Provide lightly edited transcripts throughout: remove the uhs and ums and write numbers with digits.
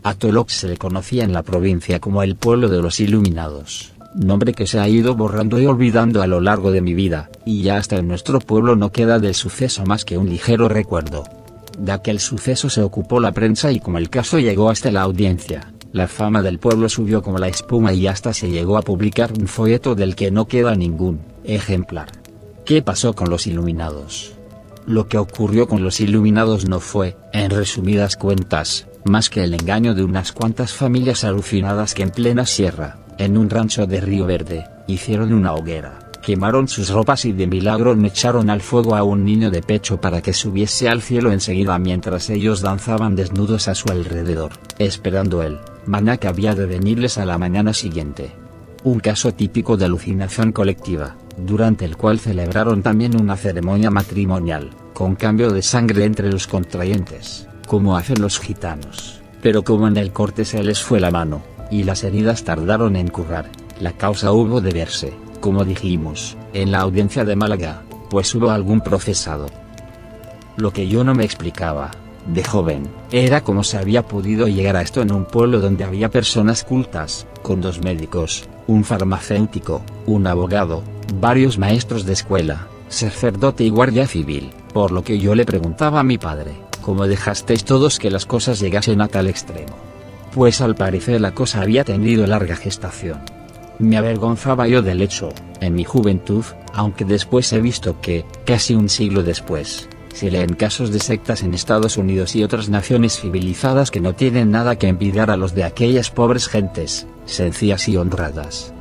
A Tolox se le conocía en la provincia como el pueblo de los iluminados, nombre que se ha ido borrando y olvidando a lo largo de mi vida, y ya hasta en nuestro pueblo no queda del suceso más que un ligero recuerdo. De aquel suceso se ocupó la prensa y como el caso llegó hasta la audiencia, la fama del pueblo subió como la espuma y hasta se llegó a publicar un folleto del que no queda ningún ejemplar. ¿Qué pasó con los iluminados? Lo que ocurrió con los iluminados no fue, en resumidas cuentas, más que el engaño de unas cuantas familias alucinadas que en plena sierra, en un rancho de Río Verde, hicieron una hoguera, quemaron sus ropas y de milagro echaron al fuego a un niño de pecho para que subiese al cielo enseguida mientras ellos danzaban desnudos a su alrededor, esperando el maná que había de venirles a la mañana siguiente. Un caso típico de alucinación colectiva, durante el cual celebraron también una ceremonia matrimonial, con cambio de sangre entre los contrayentes, como hacen los gitanos, pero como en el corte se les fue la mano, y las heridas tardaron en curar, la causa hubo de verse, como dijimos, en la audiencia de Málaga, pues hubo algún procesado. Lo que yo no me explicaba, de joven, era cómo se había podido llegar a esto en un pueblo donde había personas cultas, con 2 médicos, un farmacéutico, un abogado, varios maestros de escuela, sacerdote y guardia civil, por lo que yo le preguntaba a mi padre, ¿cómo dejasteis todos que las cosas llegasen a tal extremo? Pues al parecer la cosa había tenido larga gestación. Me avergonzaba yo del hecho, en mi juventud, aunque después he visto que, casi un siglo después, se leen casos de sectas en Estados Unidos y otras naciones civilizadas que no tienen nada que envidiar a los de aquellas pobres gentes, sencillas y honradas.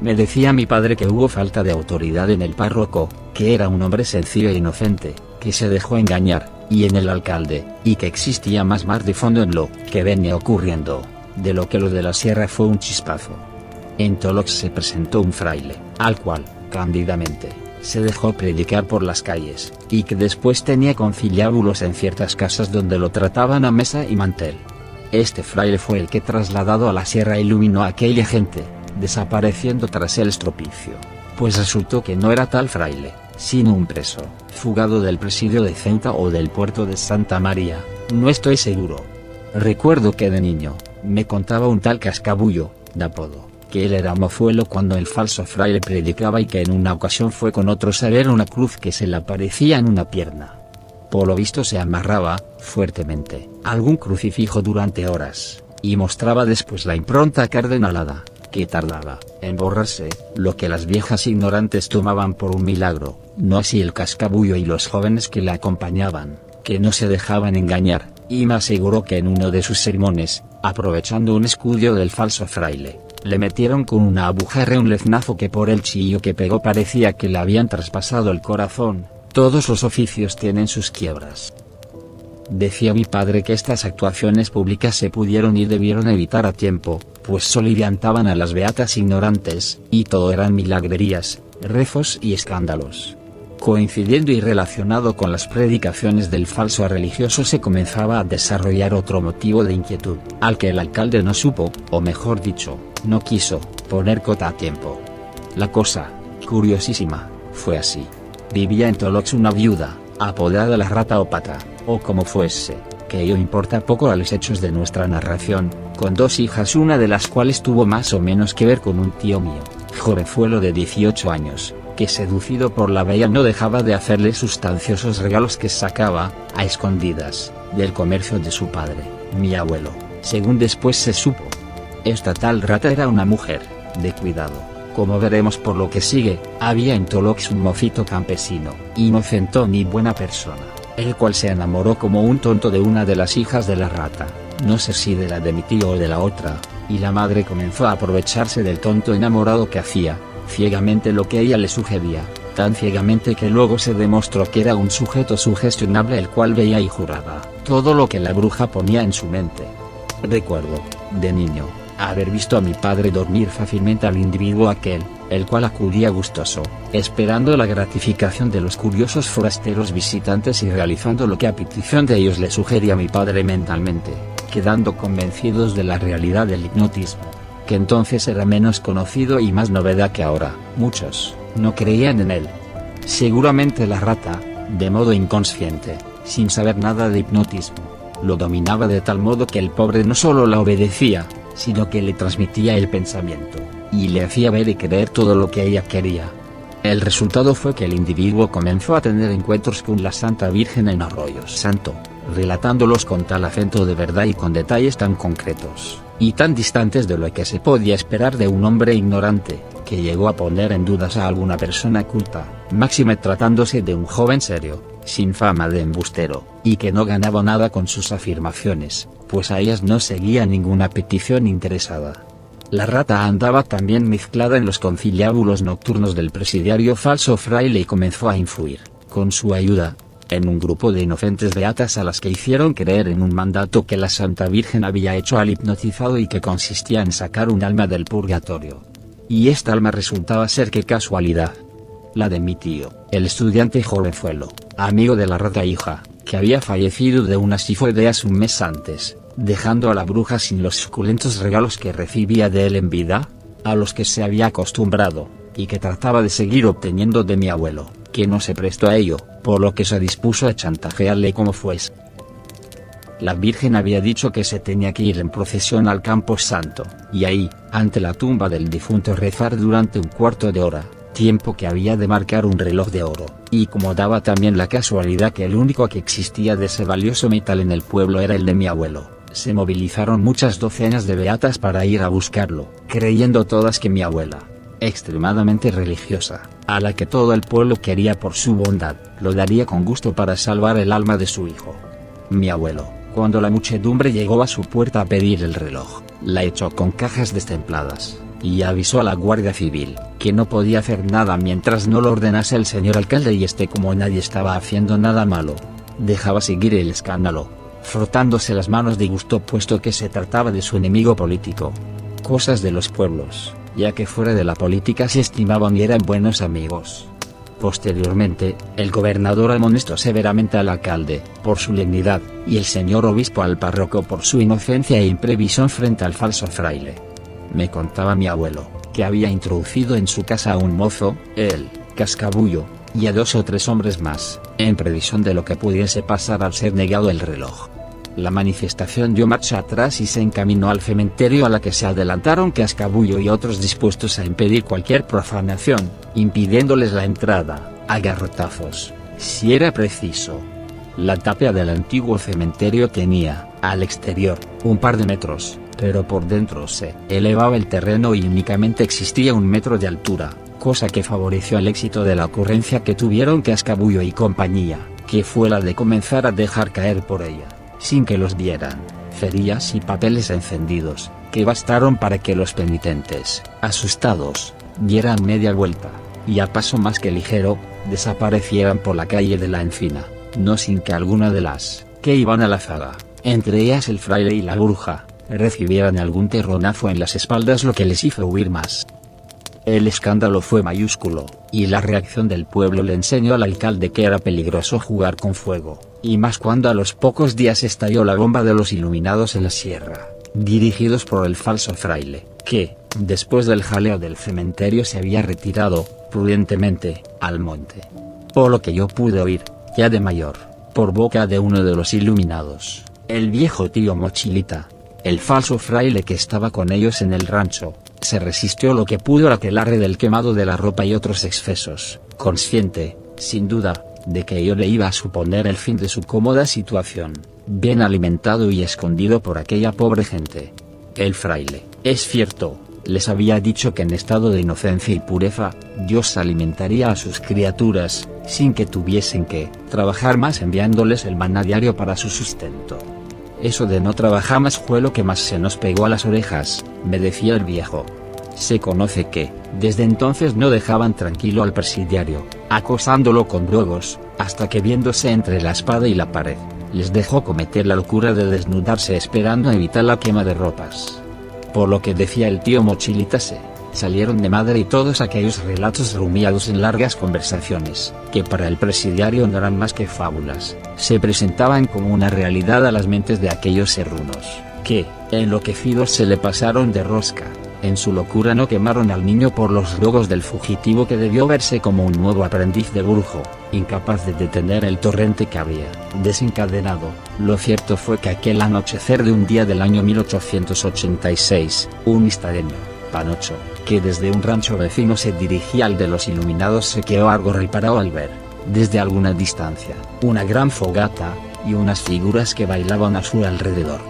Me decía mi padre que hubo falta de autoridad en el párroco, que era un hombre sencillo e inocente, que se dejó engañar, y en el alcalde, y que existía más mar de fondo en lo que venía ocurriendo, de lo que lo de la sierra fue un chispazo. En Tolox se presentó un fraile, al cual, cándidamente, se dejó predicar por las calles, y que después tenía conciliábulos en ciertas casas donde lo trataban a mesa y mantel. Este fraile fue el que trasladado a la sierra iluminó a aquella gente, desapareciendo tras el estropicio, pues resultó que no era tal fraile, sino un preso, fugado del presidio de Ceuta o del puerto de Santa María, no estoy seguro. Recuerdo que de niño, me contaba un tal Cascabullo, de apodo, que él era mozuelo cuando el falso fraile predicaba y que en una ocasión fue con otros a ver una cruz que se le aparecía en una pierna. Por lo visto se amarraba, fuertemente, a algún crucifijo durante horas, y mostraba después la impronta cardenalada, que tardaba en borrarse, lo que las viejas ignorantes tomaban por un milagro, no así el Cascabullo y los jóvenes que le acompañaban, que no se dejaban engañar, y me aseguró que en uno de sus sermones, aprovechando un escudo del falso fraile, le metieron con una agujarra un leznazo que por el chillo que pegó parecía que le habían traspasado el corazón. Todos los oficios tienen sus quiebras. Decía mi padre que estas actuaciones públicas se pudieron y debieron evitar a tiempo, pues soliviantaban a las beatas ignorantes, y todo eran milagrerías, rezos y escándalos. Coincidiendo y relacionado con las predicaciones del falso religioso se comenzaba a desarrollar otro motivo de inquietud, al que el alcalde no supo, o mejor dicho, no quiso, poner cota a tiempo. La cosa, curiosísima, fue así. Vivía en Tolox una viuda, apodada la Rata o Pata, o como fuese, que ello importa poco a los hechos de nuestra narración, con 2 hijas, una de las cuales tuvo más o menos que ver con un tío mío, jovenzuelo de 18 años, que seducido por la bella no dejaba de hacerle sustanciosos regalos que sacaba, a escondidas, del comercio de su padre, mi abuelo, según después se supo. Esta tal Rata era una mujer, de cuidado. Como veremos por lo que sigue, había en Tolox un mocito campesino, inocentón y buena persona, el cual se enamoró como un tonto de una de las hijas de la Rata, no sé si de la de mi tío o de la otra, y la madre comenzó a aprovecharse del tonto enamorado que hacía, ciegamente lo que ella le sugería, tan ciegamente que luego se demostró que era un sujeto sugestionable el cual veía y juraba todo lo que la bruja ponía en su mente. Recuerdo, de niño, haber visto a mi padre dormir fácilmente al individuo aquel, el cual acudía gustoso, esperando la gratificación de los curiosos forasteros visitantes y realizando lo que a petición de ellos le sugería mi padre mentalmente, quedando convencidos de la realidad del hipnotismo, que entonces era menos conocido y más novedad que ahora. Muchos no creían en él. Seguramente la Rata, de modo inconsciente, sin saber nada de hipnotismo, Lo dominaba de tal modo que el pobre no solo la obedecía, sino que le transmitía el pensamiento, y le hacía ver y creer todo lo que ella quería. El resultado fue que el individuo comenzó a tener encuentros con la Santa Virgen en Arroyo Santo, relatándolos con tal acento de verdad y con detalles tan concretos, y tan distantes de lo que se podía esperar de un hombre ignorante, que llegó a poner en dudas a alguna persona culta, máxime tratándose de un joven serio, sin fama de embustero, y que no ganaba nada con sus afirmaciones, pues a ellas no seguía ninguna petición interesada. La rata andaba también mezclada en los conciliábulos nocturnos del presidiario falso fraile y comenzó a influir, con su ayuda, en un grupo de inocentes beatas a las que hicieron creer en un mandato que la Santa Virgen había hecho al hipnotizado y que consistía en sacar un alma del purgatorio. Y esta alma resultaba ser, qué casualidad, la de mi tío, el estudiante jovenzuelo, amigo de la rata hija, que había fallecido de unas tifoideas un mes antes, dejando a la bruja sin los suculentos regalos que recibía de él en vida, a los que se había acostumbrado, y que trataba de seguir obteniendo de mi abuelo, que no se prestó a ello, por lo que se dispuso a chantajearle como fuese. La Virgen había dicho que se tenía que ir en procesión al Campo Santo, y ahí, ante la tumba del difunto rezar durante un cuarto de hora, tiempo que había de marcar un reloj de oro, y como daba también la casualidad que el único que existía de ese valioso metal en el pueblo era el de mi abuelo, se movilizaron muchas docenas de beatas para ir a buscarlo, creyendo todas que mi abuela, extremadamente religiosa, a la que todo el pueblo quería por su bondad, lo daría con gusto para salvar el alma de su hijo. Mi abuelo, cuando la muchedumbre llegó a su puerta a pedir el reloj, la echó con cajas destempladas, y avisó a la Guardia Civil, que no podía hacer nada mientras no lo ordenase el señor alcalde, y como nadie estaba haciendo nada malo, dejaba seguir el escándalo, frotándose las manos de gusto puesto que se trataba de su enemigo político. Cosas de los pueblos, ya que fuera de la política se estimaban y eran buenos amigos. Posteriormente, el gobernador amonestó severamente al alcalde, por su legnidad, y el señor obispo al párroco por su inocencia e imprevisión frente al falso fraile. Me contaba mi abuelo, que había introducido en su casa a un mozo, el Cascabullo, y a 2 o 3 hombres más, en previsión de lo que pudiese pasar al ser negado el reloj. La manifestación dio marcha atrás y se encaminó al cementerio, a la que se adelantaron Cascabullo y otros dispuestos a impedir cualquier profanación, impidiéndoles la entrada, a garrotazos, si era preciso. La tapia del antiguo cementerio tenía, al exterior, un par de metros, pero por dentro se elevaba el terreno y únicamente existía 1 metro de altura, cosa que favoreció el éxito de la ocurrencia que tuvieron Cascabullo y compañía, que fue la de comenzar a dejar caer por ella, sin que los vieran, cerillas y papeles encendidos, que bastaron para que los penitentes, asustados, dieran media vuelta, y a paso más que ligero, desaparecieran por la calle de la Encina, no sin que alguna de las que iban a la zaga, entre ellas el fraile y la bruja, recibieran algún terronazo en las espaldas, lo que les hizo huir más. El escándalo fue mayúsculo, y la reacción del pueblo le enseñó al alcalde que era peligroso jugar con fuego, y más cuando a los pocos días estalló la bomba de los iluminados en la sierra, dirigidos por el falso fraile, que, después del jaleo del cementerio, se había retirado, prudentemente, al monte. Por lo que yo pude oír, ya de mayor, por boca de uno de los iluminados, el viejo tío Mochilita, el falso fraile que estaba con ellos en el rancho, se resistió lo que pudo al aquelarre del quemado de la ropa y otros excesos, consciente, sin duda, de que ello le iba a suponer el fin de su cómoda situación, bien alimentado y escondido por aquella pobre gente. El fraile, es cierto, les había dicho que en estado de inocencia y pureza, Dios alimentaría a sus criaturas, sin que tuviesen que trabajar más, enviándoles el maná diario para su sustento. Eso de no trabajar más fue lo que más se nos pegó a las orejas, me decía el viejo. Se conoce que, desde entonces no dejaban tranquilo al presidiario, acosándolo con ruegos, hasta que viéndose entre la espada y la pared, les dejó cometer la locura de desnudarse esperando evitar la quema de ropas. Por lo que decía el tío Mochilita, salieron de madre y todos aquellos relatos rumiados en largas conversaciones, que para el presidiario no eran más que fábulas, se presentaban como una realidad a las mentes de aquellos serrunos, que, enloquecidos, se le pasaron de rosca, En su locura no quemaron al niño por los ruegos del fugitivo que debió verse como un nuevo aprendiz de brujo, incapaz de detener el torrente que había desencadenado. Lo cierto fue que aquel anochecer de un día del año 1886, un istareño, Panocho, que desde un rancho vecino se dirigía al de los Iluminados, se quedó algo reparado al ver, desde alguna distancia, una gran fogata, y unas figuras que bailaban a su alrededor.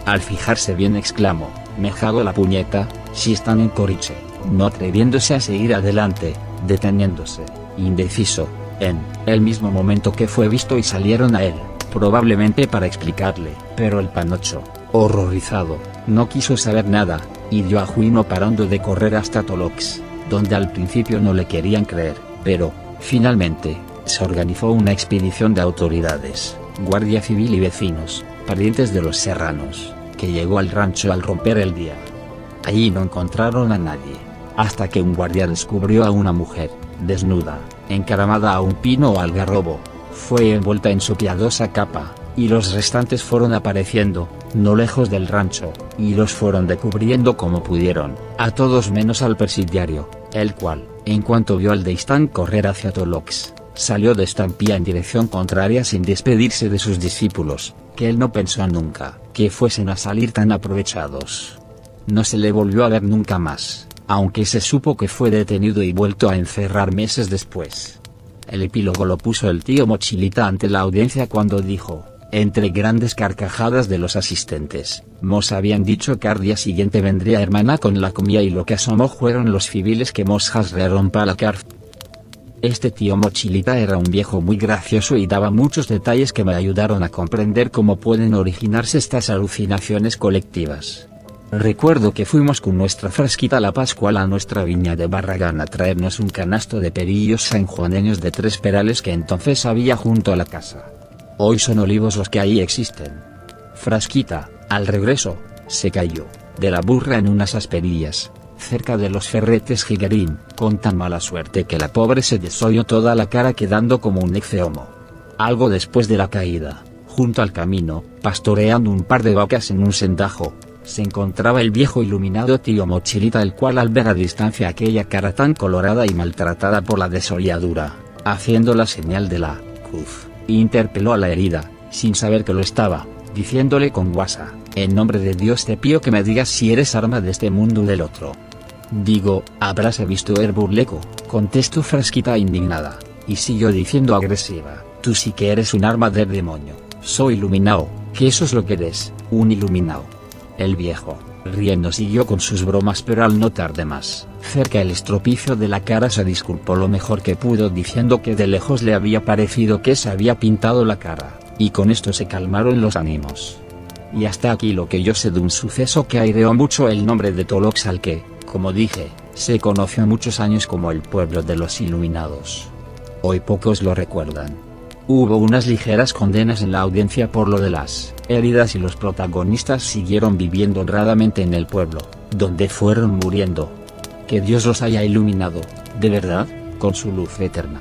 Al fijarse bien exclamó: «Me cago la puñeta, si están en Coriche», no atreviéndose a seguir adelante, deteniéndose, indeciso, en el mismo momento que fue visto y salieron a él, probablemente para explicarle, pero el Panocho, horrorizado, no quiso saber nada, y dio a Juino parando de correr hasta Tolox, donde al principio no le querían creer, pero, finalmente, se organizó una expedición de autoridades, Guardia Civil y vecinos, parientes de los serranos, que llegó al rancho al romper el día. Allí no encontraron a nadie, hasta que un guardia descubrió a una mujer, desnuda, encaramada a un pino o algarrobo, fue envuelta en su piadosa capa, y los restantes fueron apareciendo, no lejos del rancho, y los fueron descubriendo como pudieron, a todos menos al presidiario, el cual, en cuanto vio al Deistán correr hacia Tolox, salió de estampía en dirección contraria sin despedirse de sus discípulos, que él no pensó nunca que fuesen a salir tan aprovechados. No se le volvió a ver nunca más, aunque se supo que fue detenido y vuelto a encerrar meses después. El epílogo lo puso el tío Mochilita ante la audiencia cuando dijo, entre grandes carcajadas de los asistentes: «Mos habían dicho que al día siguiente vendría hermana con la comida y lo que asomó fueron los civiles que mos hasrearon para la cárcel». Este tío Mochilita era un viejo muy gracioso y daba muchos detalles que me ayudaron a comprender cómo pueden originarse estas alucinaciones colectivas. Recuerdo que fuimos con nuestra Frasquita la Pascual a nuestra viña de Barragán a traernos un canasto de perillos sanjuaneños de 3 perales que entonces había junto a la casa. Hoy son olivos los que ahí existen. Frasquita, al regreso, se cayó de la burra en unas asperillas, cerca de los Ferretes Jiguerín, con tan mala suerte que la pobre se desolló toda la cara quedando como un ecceomo. Algo después de la caída, junto al camino, pastoreando un par de vacas en un sendajo, se encontraba el viejo iluminado tío Mochilita, el cual al ver a distancia aquella cara tan colorada y maltratada por la desolladura, haciendo la señal de la cruz, interpeló a la herida, sin saber que lo estaba, diciéndole con guasa: «En nombre de Dios te pido que me digas si eres arma de este mundo o del otro». «Digo, habráse visto el burleco», contestó Frasquita indignada, y siguió diciendo agresiva: «Tú sí que eres un arma del demonio, soy iluminado, que eso es lo que eres, un iluminado». El viejo, riendo, siguió con sus bromas, pero al notar de más cerca el estropicio de la cara se disculpó lo mejor que pudo diciendo que de lejos le había parecido que se había pintado la cara, y con esto se calmaron los ánimos. Y hasta aquí lo que yo sé de un suceso que aireó mucho el nombre de Tolox, al que, como dije, se conoció muchos años como el pueblo de los Iluminados. Hoy pocos lo recuerdan. Hubo unas ligeras condenas en la audiencia por lo de las heridas y los protagonistas siguieron viviendo honradamente en el pueblo, donde fueron muriendo. Que Dios los haya iluminado, de verdad, con su luz eterna.